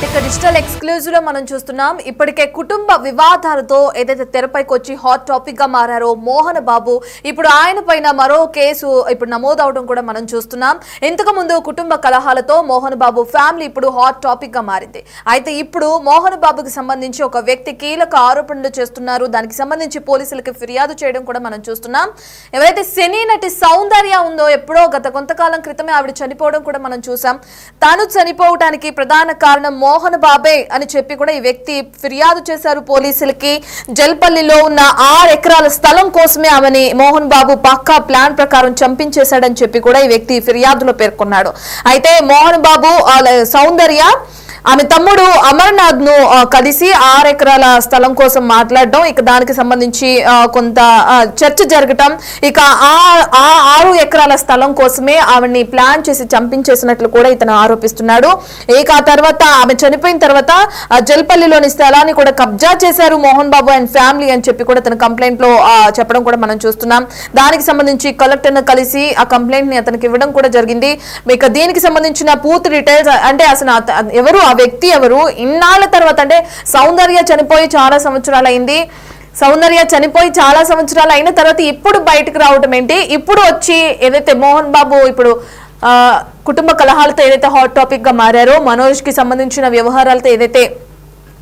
Digital exclusive లో మనం చూస్తున్నాం. ఇప్పటికే కుటుంబ వివాదాలతో ఏదైతే తెరపైకి వచ్చి హాట్ టాపిక్ గా మారారో మోహన్ బాబు, ఇప్పుడు ఆయన పైన మరో కేసు ఇప్పుడు నమోదవడం కూడా మనం చూస్తున్నాం. ఇంతకు ముందు కుటుంబ కలహాలతో మోహన్ బాబు ఫ్యామిలీ ఇప్పుడు హాట్ టాపిక్ గా మారింది. అయితే ఇప్పుడు మోహన్ బాబుకి సంబంధించి ఒక వ్యక్తి కీలక ఆరోపణలు చేస్తున్నారు. దానికి సంబంధించి పోలీసులకు ఫిర్యాదు చేయడం కూడా మనం చూస్తున్నాం. ఎవరైతే సినీ నటి సౌందర్య ఉందో, ఎప్పుడో గత కొంతకాలం క్రితమే ఆవిడ చనిపోవడం కూడా మనం చూసాం. తాను చనిపోవడానికి ప్రధాన కారణం మోహన్ బాబే అని చెప్పి కూడా ఈ వ్యక్తి ఫిర్యాదు చేశారు పోలీసులకి. జల్పల్లిలో ఉన్న 6 ఎకరాల స్థలం కోసమే ఆమెని మోహన్ బాబు పక్కా ప్లాన్ ప్రకారం చంపించేశాడని చెప్పి కూడా ఈ వ్యక్తి ఫిర్యాదులో పేర్కొన్నాడు. అయితే మోహన్ బాబు సౌందర్య ఆమె తమ్ముడు అమర్నాథ్ ను కలిసి 6 ఎకరాల స్థలం కోసం మాట్లాడడం, ఇక దానికి సంబంధించి కొంత చర్చ జరగటం, ఇక ఆ 6 ఎకరాల స్థలం కోసమే ఆమెని ప్లాన్ చేసి చంపించేసినట్లు కూడా ఇతను ఆరోపిస్తున్నాడు. ఇక ఆ తర్వాత ఆమె చనిపోయిన తర్వాత జల్పల్లిలోని స్థలాన్ని కూడా కబ్జా చేశారు మోహన్ బాబు అండ్ ఫ్యామిలీ అని చెప్పి కూడా తన కంప్లైంట్ లో చెప్పడం కూడా మనం చూస్తున్నాం. దానికి సంబంధించి కలెక్టర్ ను కలిసి ఆ కంప్లైంట్ ని అతనికి ఇవ్వడం కూడా జరిగింది. ఇక దీనికి సంబంధించిన పూర్తి డీటెయిల్స్, అంటే అసలు ఎవరు ఆ వ్యక్తి ఎవరు, ఇన్నాళ్ల తర్వాత, అంటే సౌందర్య చనిపోయి చాలా సంవత్సరాలు అయింది, సౌందర్య చనిపోయి చాలా సంవత్సరాలు అయిన తర్వాత ఇప్పుడు బయటకు రావడం ఏంటి, ఇప్పుడు వచ్చి ఏదైతే మోహన్ బాబు ఇప్పుడు కుటుంబ కలహాలతో ఏదైతే హాట్ టాపిక్ గా మారారో, మనోజ్ కి సంబంధించిన వ్యవహారాలతో ఏదైతే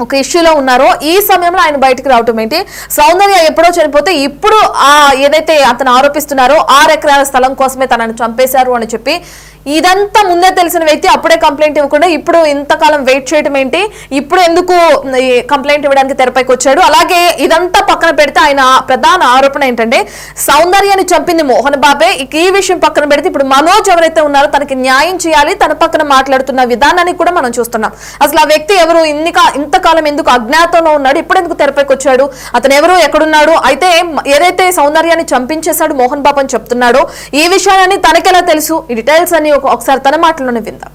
ఒక ఇష్యూలో ఉన్నారో, ఈ సమయంలో ఆయన బయటకు రావటం ఏంటి, సౌందర్య ఎప్పుడో చనిపోతే ఇప్పుడు ఏదైతే అతను ఆరోపిస్తున్నారో 6 ఎకరాల స్థలం కోసమే తనను చంపేశారు అని చెప్పి, ఇదంతా ముందే తెలిసిన వ్యక్తి అప్పుడే కంప్లైంట్ ఇవ్వకుండా ఇప్పుడు ఇంతకాలం వెయిట్ చేయడం ఏంటి, ఇప్పుడు ఎందుకు కంప్లైంట్ ఇవ్వడానికి తెరపైకి వచ్చాడు? అలాగే ఇదంతా పక్కన పెడితే ఆయన ప్రధాన ఆరోపణ ఏంటంటే సౌందర్యాన్ని చంపింది మోహన్ బాబే. ఈ విషయం పక్కన పెడితే ఇప్పుడు మనోజ్ ఎవరైతే ఉన్నారో తనకి న్యాయం చేయాలి, తన పక్కన మాట్లాడుతున్న విధానాన్ని కూడా మనం చూస్తున్నాం. అసలు ఆ వ్యక్తి ఎవరు, ఇంతకాలం ఎందుకు అజ్ఞాతంలో ఉన్నాడు, ఇప్పుడు ఎందుకు తెరపైకి వచ్చాడు, అతను ఎవరు, ఎక్కడున్నాడు, అయితే ఏదైతే సౌందర్యాన్ని చంపించేశాడు మోహన్ బాబు అని చెప్తున్నాడో ఈ విషయాన్ని తనకెలా తెలుసు, ఈ డీటెయిల్స్ అని ఒకసారి తన మాటలోనే విందాం.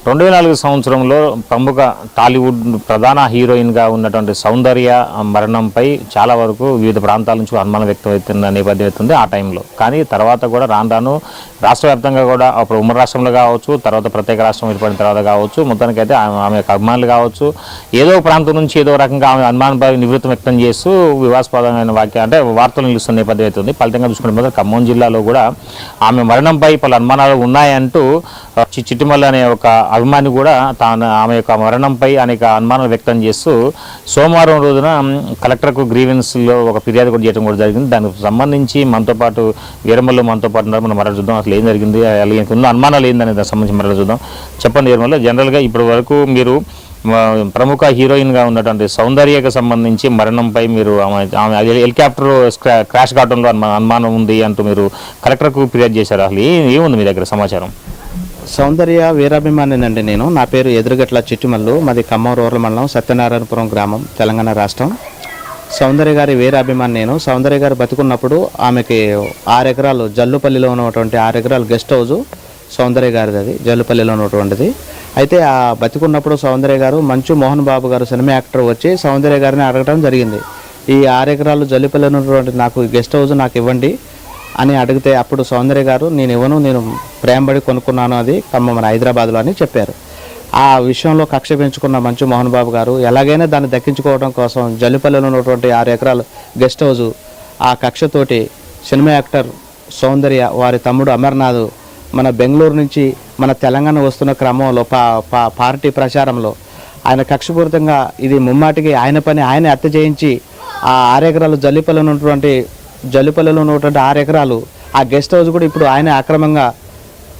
2004 సంవత్సరంలో ప్రముఖ టాలీవుడ్ ప్రధాన హీరోయిన్గా ఉన్నటువంటి సౌందర్య మరణంపై చాలా వరకు వివిధ ప్రాంతాల నుంచి అనుమానం వ్యక్తమవుతున్న నేపథ్యం అవుతుంది ఆ టైంలో. కానీ తర్వాత కూడా రాను రాష్ట్ర వ్యాప్తంగా కూడా అప్పుడు ఉమ్మడి రాష్ట్రంలో కావచ్చు, తర్వాత ప్రత్యేక రాష్ట్రం ఏర్పడిన తర్వాత కావచ్చు, మొత్తానికైతే ఆమె యొక్క అభిమానులు కావచ్చు, ఏదో ప్రాంతం నుంచి ఏదో రకంగా ఆమె అనుమానంపై నివృత్తి వ్యక్తం చేస్తూ వివాదాస్పదమైన అంటే వార్తలు నిలుస్తున్న నేపథ్యం అవుతుంది. ఫలితంగా చూసుకుంటే ఖమ్మం జిల్లాలో కూడా ఆమె మరణంపై పలు అనుమానాలు ఉన్నాయంటూ చిట్టిమల్లి అనే ఒక అభిమాని కూడా ఆమె యొక్క మరణంపై అనేక అనుమానాలు వ్యక్తం చేస్తూ సోమవారం రోజున కలెక్టర్కు గ్రీవెన్స్లో ఒక ఫిర్యాదు కూడా చేయడం కూడా జరిగింది. దానికి సంబంధించి మనతో పాటు వీరమల్లు మనతో పాటు ఉన్నారు. మనం మరణ చూద్దాం అసలు ఏం జరిగింది, ఉన్న అనుమానాలు ఏందనే దానికి సంబంధించి మరణ చూద్దాం. చెప్పండి వీరమల్లు, జనరల్గా ఇప్పటి వరకు మీరు ప్రముఖ హీరోయిన్గా ఉన్నటువంటి సౌందర్యకు సంబంధించి మరణంపై మీరు ఆమె హెలికాప్టర్ క్రాష్ కావడంలో అనుమానం ఉంది అంటూ మీరు కలెక్టర్కు ఫిర్యాదు చేశారు. అసలు ఏముంది మీ దగ్గర సమాచారం? సౌందర్య వీరాభిమానినండి నేను. నా పేరు ఎదురుగట్ల చిట్టిమల్లు, మాది ఖమ్మం రూరల్ మండలం సత్యనారాయణపురం గ్రామం, తెలంగాణ రాష్ట్రం. సౌందర్య గారి వీరాభిమాని నేను. సౌందర్య గారు బతుకున్నప్పుడు ఆమెకి 6 ఎకరాలు జల్లుపల్లిలో ఉన్నటువంటి 6 ఎకరాలు గెస్ట్ హౌస్ సౌందర్య గారిది, అది జల్లుపల్లిలో ఉన్నటువంటిది. అయితే ఆ బతుకున్నప్పుడు సౌందర్య గారు మంచు మోహన్ బాబు గారు సినిమా యాక్టర్ వచ్చి సౌందర్య గారిని అడగడం జరిగింది. ఈ 6 ఎకరాలు జల్లుపల్లిలో ఉన్నటువంటి నాకు గెస్ట్ హౌస్ నాకు ఇవ్వండి అని అడిగితే అప్పుడు సౌందర్య గారు నేను ఇవ్వను, నేను ప్రేమబడి కొనుక్కున్నాను, అది మన హైదరాబాద్లో అని చెప్పారు. ఆ విషయంలో కక్ష పెంచుకున్న మంచు మోహన్ బాబు గారు ఎలాగైనా దాన్ని దక్కించుకోవడం కోసం జల్లిపల్లిలో ఉన్నటువంటి 6 ఎకరాలు గెస్ట్ హౌస్ ఆ కక్షతోటి సినిమా యాక్టర్ సౌందర్య వారి తమ్ముడు అమర్నాథ్ మన బెంగళూరు నుంచి మన తెలంగాణ వస్తున్న క్రమంలో పార్టీ ప్రచారంలో ఆయన కక్షపూరితంగా ఇది ముమ్మాటికి ఆయన పని ఆయన హత్య చేయించి ఆ 6 ఎకరాలు జల్లిపల్లిలో ఉన్నటువంటి 6 ఎకరాలు ఆ గెస్ట్ హౌస్ కూడా ఇప్పుడు ఆయన అక్రమంగా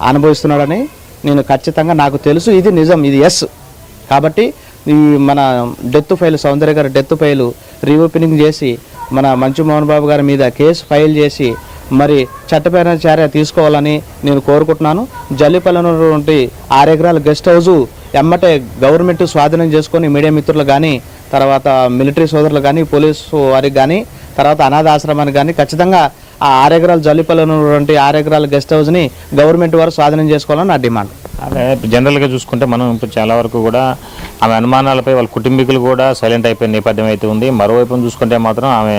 అనుభవిస్తున్నాడని నేను ఖచ్చితంగా నాకు తెలుసు, ఇది నిజం, ఇది ఎస్. కాబట్టి ఈ మన డెత్ ఫైల్ సౌందర్య గారి డెత్ ఫైలు రీఓపెనింగ్ చేసి మన మంచు మోహన్ బాబు గారి మీద కేసు ఫైల్ చేసి మరి చట్టపరమైన చర్య తీసుకోవాలని నేను కోరుకుంటున్నాను. జల్లిపల్లిలో ఉన్నటువంటి 6 ఎకరాల గెస్ట్ హౌజు ఎమ్మటే గవర్నమెంట్ స్వాధీనం చేసుకొని మీడియా మిత్రులు కానీ, తర్వాత మిలిటరీ సోదరులు కానీ, పోలీసు వారికి కానీ, తర్వాత అనాథాశ్రమానికి కానీ ఖచ్చితంగా ఆ 6 ఎకరాల జల్లిపల్లిలో ఉన్నటువంటి 6 ఎకరాల గెస్ట్ హౌస్ని గవర్నమెంట్ వారు స్వాధీనం చేసుకోవాలని నా డిమాండ్. అదే జనరల్గా చూసుకుంటే మనం ఇప్పుడు చాలా వరకు కూడా ఆమె అనుమానాలపై వాళ్ళ కుటుంబీకులు కూడా సైలెంట్ అయిపోయిన నేపథ్యం అయితే ఉంది. మరోవైపు చూసుకుంటే మాత్రం ఆమె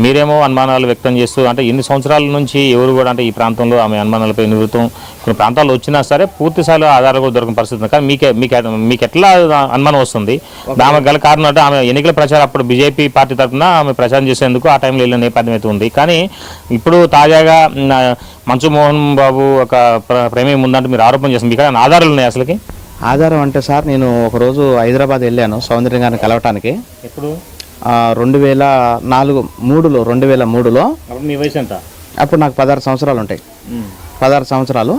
మీరేమో అనుమానాలు వ్యక్తం చేస్తూ అంటే ఇన్ని సంవత్సరాల నుంచి ఎవరు కూడా అంటే ఈ ప్రాంతంలో ఆమె అనుమానాలపై నివృత్తం కొన్ని ప్రాంతాల్లో వచ్చినా సరే పూర్తిస్థాయిలో ఆధారాలు కూడా దొరకని పరిస్థితి ఉంది. కానీ మీకు ఎట్లా అనుమానం వస్తుంది? ఆమె గల కారణం అంటే ఆమె ఎన్నికల ప్రచారం అప్పుడు బీజేపీ పార్టీ తరఫున ఆమె ప్రచారం చేసేందుకు ఆ టైంలో వెళ్ళిన నేపథ్యం అయితే ఉంది. కానీ ఇప్పుడు తాజాగా మంచు మోహన్ బాబు ఒక ప్రేమ ఉందంటే మీరు ఆరోపణ చేస్తుంది. మీకు ఆధారాలు ఉన్నాయి అసలుకి? ఆధారం అంటే సార్, నేను ఒకరోజు హైదరాబాద్ వెళ్ళాను సౌందర్య గారిని కలవటానికి. ఎప్పుడు? 2003లో. మీ వయసు ఎంత? అప్పుడు నాకు 16 సంవత్సరాలు ఉంటాయి. 16 సంవత్సరాలు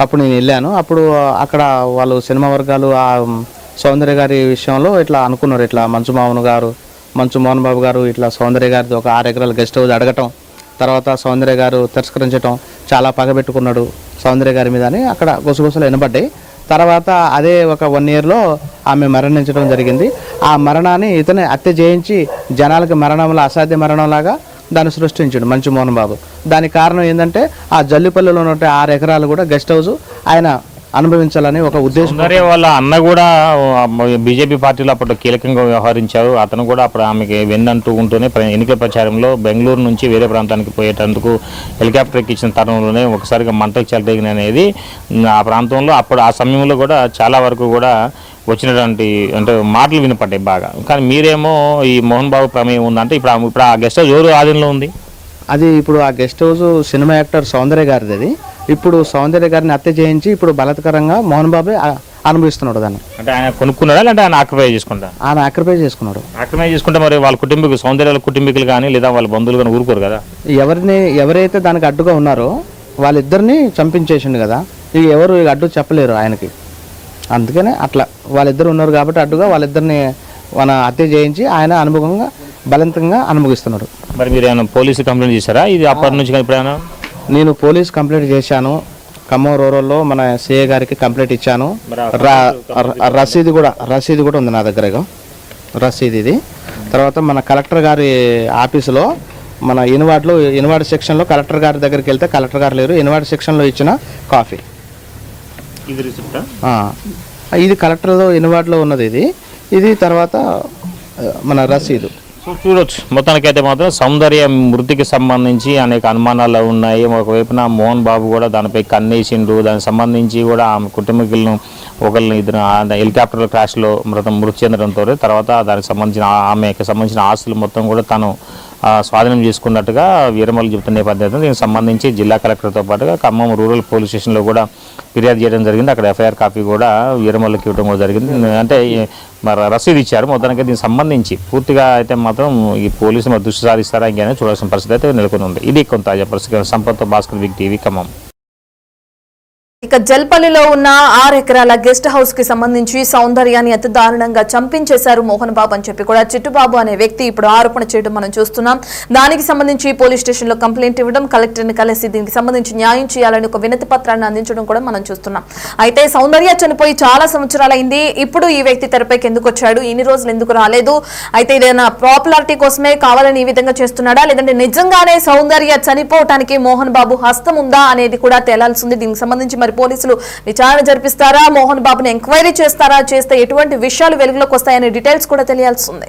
అప్పుడు నేను వెళ్ళాను. అప్పుడు అక్కడ వాళ్ళు సినిమా వర్గాలు ఆ సౌందర్య గారి విషయంలో ఇట్లా అనుకున్నారు, ఇట్లా మంచు మోహన్ బాబు గారు ఇట్లా సౌందర్య గారిది ఒక 6 ఎకరాల గెస్ట్ హౌస్ అడగటం, తర్వాత సౌందర్య గారు తిరస్కరించడం, చాలా పగబెట్టుకున్నాడు సౌందర్య గారి మీద అని అక్కడ గుసగుసలు వినబడ్డాయి. తర్వాత అదే ఒక 1 ఇయర్లో ఆమె మరణించడం జరిగింది. ఆ మరణాన్ని ఇతనే హత్య చేయించి జనాలకి మరణంలో అసాధ్య మరణంలాగా దాన్ని సృష్టించాడు మంచు మోహన్ బాబు. దానికి కారణం ఏంటంటే ఆ జల్లిపల్లిలో ఉన్న 6 ఎకరాలు కూడా గెస్ట్ హౌస్ ఆయన అనుభవించాలని ఒక ఉద్దేశం. వాళ్ళ అన్న కూడా బీజేపీ పార్టీలో అప్పుడు కీలకంగా వ్యవహరించారు. అతను కూడా అప్పుడు ఆమెకి వెన్నంటూ ఉంటూనే ఎన్నికల ప్రచారంలో బెంగళూరు నుంచి వేరే ప్రాంతానికి పోయేటందుకు హెలికాప్టర్ ఎక్కించిన తరుణంలోనే ఒకసారిగా మంటలు చెలరేగిన అనేది ఆ ప్రాంతంలో అప్పుడు ఆ సమయంలో కూడా చాలా వరకు కూడా వచ్చినటువంటి అంటే మాటలు వినపడ్డాయి బాగా. కానీ మీరేమో ఈ మోహన్ బాబు ప్రమేయం ఉందంటే ఇప్పుడు ఆ గెస్ట్ హౌస్ ఎవరు ఆధీనంలో ఉంది? అది ఇప్పుడు ఆ గెస్ట్ హౌస్ సినిమా యాక్టర్ సౌందర్య గారిది. అది ఇప్పుడు సౌందర్య గారిని హత్య చేయించి ఇప్పుడు బలత్కరంగా మోహన్ బాబు అనుభవిస్తున్నాడు దాన్ని. అంటే ఆయన కొనుక్కున్నాడా లేదంటే ఆయన ఆక్యుపై చేసుకుంటా? ఆయన ఆక్యుపై చేసుకున్నాడు. ఆక్యుపై చేసుకుంటే మరి వాళ్ళ కుటుంబీకులు సౌందర్యాల కుటుంబీకులు కానీ లేదా వాళ్ళ బంధువులు కానీ ఊరుకోరు కదా? ఎవరైతే దానికి అడ్డుగా ఉన్నారో వాళ్ళిద్దరిని చంపించేసిండు కదా. ఇక ఎవరు అడ్డు చెప్పలేరు ఆయనకి. అందుకనే అట్లా వాళ్ళిద్దరు ఉన్నారు కాబట్టి అడ్డుగా వాళ్ళిద్దరిని మన హత్య చేయించి ఆయన అనుభవంగా బలవంతంగా అనుభవిస్తున్నాడు. మరి మీరు ఏమైనా పోలీసు కంప్లైంట్ చేశారా ఇది అప్పటి నుంచి? ఎప్పుడైనా నేను పోలీస్ కంప్లైంట్ చేశాను. ఖమ్మం రూరల్లో మన సిఐ గారికి కంప్లైంట్ ఇచ్చాను. రసీదు కూడా ఉంది నా దగ్గర. రసీదు ఇది. తర్వాత మన కలెక్టర్ గారి ఆఫీసులో మన ఇన్వార్డ్ సెక్షన్లో కలెక్టర్ గారి దగ్గరికి వెళ్తే కలెక్టర్ గారు లేరు. ఇన్వార్డ్ సెక్షన్లో ఇచ్చిన కాఫీ ఇది కలెక్టర్లో ఇన్వార్డ్లో ఉన్నది. ఇది తర్వాత మన రసీదు చూడొచ్చు. మొత్తానికైతే మాత్రం సౌందర్య మృతికి సంబంధించి అనేక అనుమానాలు ఉన్నాయి. ఒకవైపున మోహన్ బాబు కూడా దానిపై కన్నేసిండు. దానికి సంబంధించి కూడా ఆమె కుటుంబీకులను ఇద్దరు హెలికాప్టర్ క్రాష్లో మృతి చెందడంతో తర్వాత దానికి సంబంధించిన ఆమెకి సంబంధించిన ఆస్తులు మొత్తం కూడా తను స్వాధీనం చేసుకున్నట్టుగా వీరమల్లు చెబుతున్న నేపథ్యంలో దీనికి సంబంధించి జిల్లా కలెక్టర్తో పాటుగా ఖమ్మం రూరల్ పోలీస్ స్టేషన్లో కూడా ఫిర్యాదు చేయడం జరిగింది. అక్కడ ఎఫ్ఐఆర్ కాపీ కూడా వీరమల్లుకి ఇవ్వడం కూడా జరిగింది. అంటే మరి రసీదు ఇచ్చారు. మొత్తానికి దీనికి సంబంధించి పూర్తిగా అయితే మాత్రం ఈ పోలీసులు మరి దృష్టి సాధిస్తారా ఇంకేమైనా చూడాల్సిన పరిస్థితి అయితే నెలకొని ఉంది. ఇది కొంత తాజా పరిస్థితి. Sampath Bhaskar, big TV, Khammam. ఇక జల్పల్లిలో ఉన్న 6 ఎకరాల గెస్ట్ హౌస్ కి సంబంధించి సౌందర్యాన్ని అతి దారుణంగా చంపించేశారు మోహన్ బాబు అని చెప్పి కూడా చిట్టుబాబు అనే వ్యక్తి ఇప్పుడు ఆరోపణ చేయడం మనం చూస్తున్నాం. దానికి సంబంధించి పోలీస్ స్టేషన్ లో కంప్లైంట్ ఇవ్వడం, కలెక్టర్ ని కలిసి దీనికి సంబంధించి న్యాయం చేయాలని ఒక వినతి పత్రాన్ని అందించడం కూడా మనం చూస్తున్నాం. అయితే సౌందర్య చనిపోయి చాలా సంవత్సరాలైంది. ఇప్పుడు ఈ వ్యక్తి తెరపైకి ఎందుకు వచ్చాడు, ఇన్ని రోజులు ఎందుకు రాలేదు, అయితే ఇదేనా పాపులారిటీ కోసమే కావాలని ఈ విధంగా చేస్తున్నాడా, లేదంటే నిజంగానే సౌందర్య చనిపోవటానికి మోహన్ బాబు హస్తం ఉందా అనేది కూడా తేలాల్సింది. దీనికి సంబంధించి పోలీసులు విచారణ జరిపిస్తారా, మోహన్ బాబుని ఎంక్వైరీ చేస్తారా, చేస్తే ఎటువంటి విషయాలు వెలుగులోకి వస్తాయనే డీటెయిల్స్ కూడా తెలియాల్సి ఉంది.